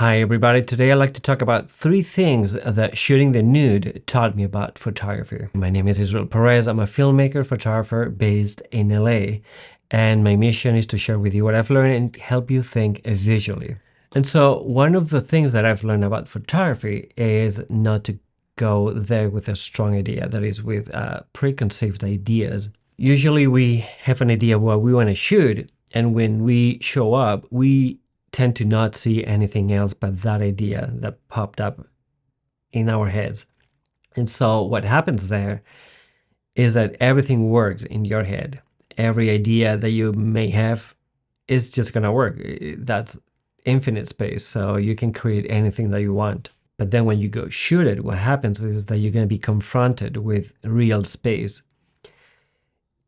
Hi everybody, today I'd like to talk about 3 things that shooting the nude taught me about photography. My name is Israel Perez. I'm a filmmaker, photographer based in LA, and my mission is to share with you what I've learned and help you think visually. And so one of the things that I've learned about photography is not to go there with a strong idea, that is with preconceived ideas. Usually we have an idea of what we want to shoot, and when we show up, we tend to not see anything else but that idea that popped up in our heads. And so what happens there is that everything works in your head. Every idea that you may have is just going to work. That's infinite space, so you can create anything that you want. But then when you go shoot it, what happens is that you're going to be confronted with real space.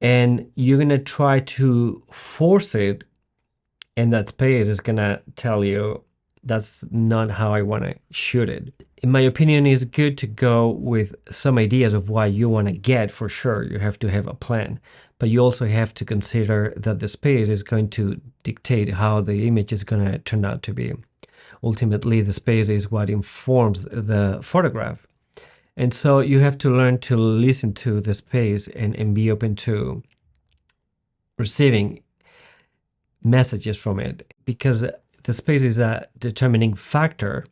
And you're going to try to force it, and that space is going to tell you, that's not how I want to shoot it. In my opinion, it's good to go with some ideas of what you want to get for sure. You have to have a plan, but you also have to consider that the space is going to dictate how the image is going to turn out to be. Ultimately, the space is what informs the photograph. And so you have to learn to listen to the space and be open to receiving messages from it, because the space is a determining factor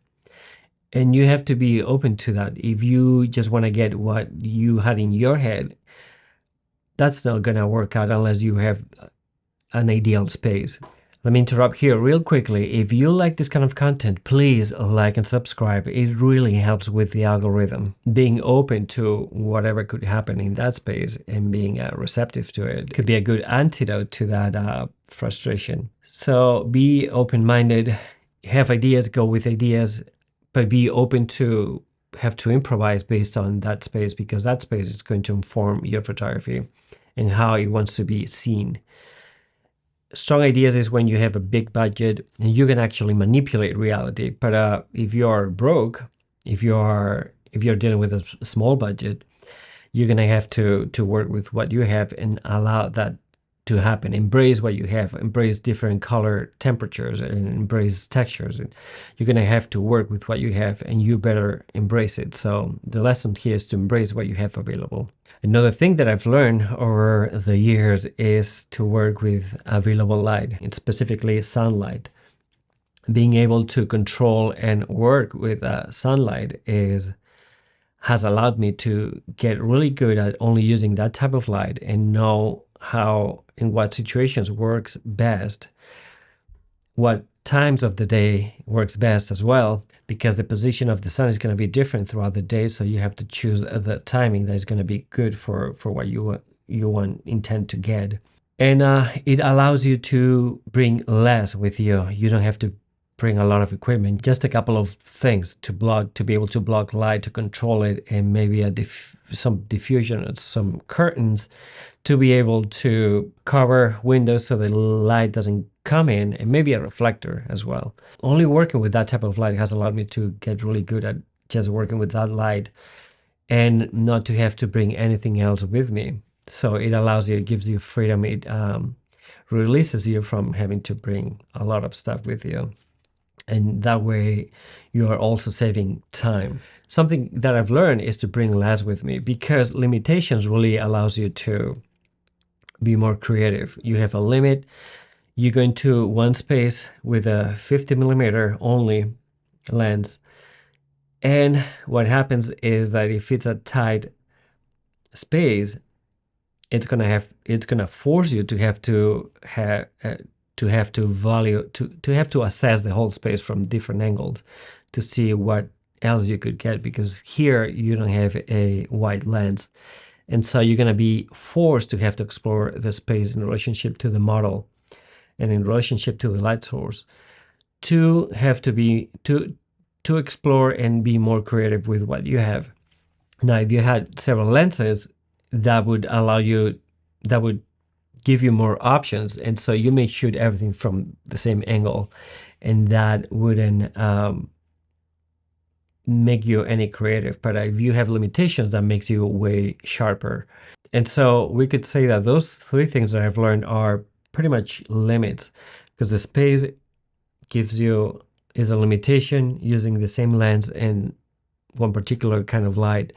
and you have to be open to that. If you just want to get what you had in your head, that's not going to work out unless you have an ideal space. Let me interrupt here real quickly. If you like this kind of content, please like and subscribe. It really helps with the algorithm. Being open to whatever could happen in that space and being receptive to it could be a good antidote to that frustration. So be open-minded, have ideas, go with ideas, but be open to have to improvise based on that space, because that space is going to inform your photography and how it wants to be seen. Strong ideas is when you have a big budget and you can actually manipulate reality. But if you're broke, if you're dealing with a small budget, you're gonna have to work with what you have and allow that to happen. Embrace what you have, embrace different color temperatures, and embrace textures. And you're gonna have to work with what you have, and you better embrace it. So the lesson here is to embrace what you have available. Another thing that I've learned over the years is to work with available light, and specifically sunlight. Being able to control and work with sunlight has allowed me to get really good at only using that type of light and know how, in what situations works best, what times of the day works best as well, because the position of the sun is going to be different throughout the day. So you have to choose the timing that is going to be good for what you intend to get. And it allows you to bring less with you. You don't have to bring a lot of equipment, just a couple of things to be able to block light, to control it, and maybe some diffusion and some curtains to be able to cover windows so the light doesn't come in, and maybe a reflector as well. Only working with that type of light has allowed me to get really good at just working with that light and not to have to bring anything else with me. So it allows you, it gives you freedom. It releases you from having to bring a lot of stuff with you. And that way you are also saving time. Something that I've learned is to bring less with me, because limitations really allows you to be more creative. You have a limit. You go into one space with a 50mm only lens. And what happens is that if it's a tight space, it's gonna force you to have to assess the whole space from different angles to see what else you could get, because here you don't have a wide lens. And so you're going to be forced to have to explore the space in relationship to the model and in relationship to the light source, to explore and be more creative with what you have. Now, if you had several lenses, that would give you more options, and so you may shoot everything from the same angle, and that wouldn't make you any creative. But if you have limitations, that makes you way sharper. And so we could say that those 3 things that I've learned are pretty much limits, because the space gives you is a limitation using the same lens and one particular kind of light.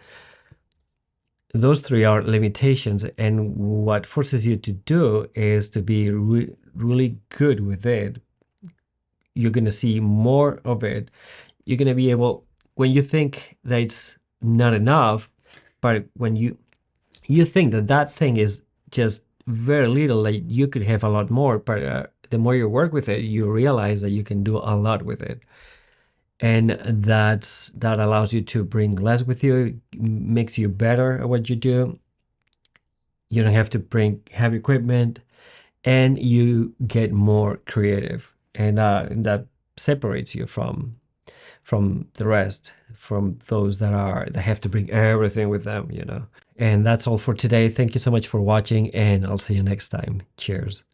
Those three are limitations, and what forces you to do is to be really good with it. You're going to see more of it. You're going to be able, when you think that it's not enough, but when you think that that thing is just very little, like you could have a lot more, but the more you work with it, you realize that you can do a lot with it. And that allows you to bring less with you, makes you better at what you do. You don't have to bring heavy equipment, and you get more creative, and that separates you from the rest, from those that have to bring everything with them. And that's all for today. Thank you so much for watching, and I'll see you next time. Cheers.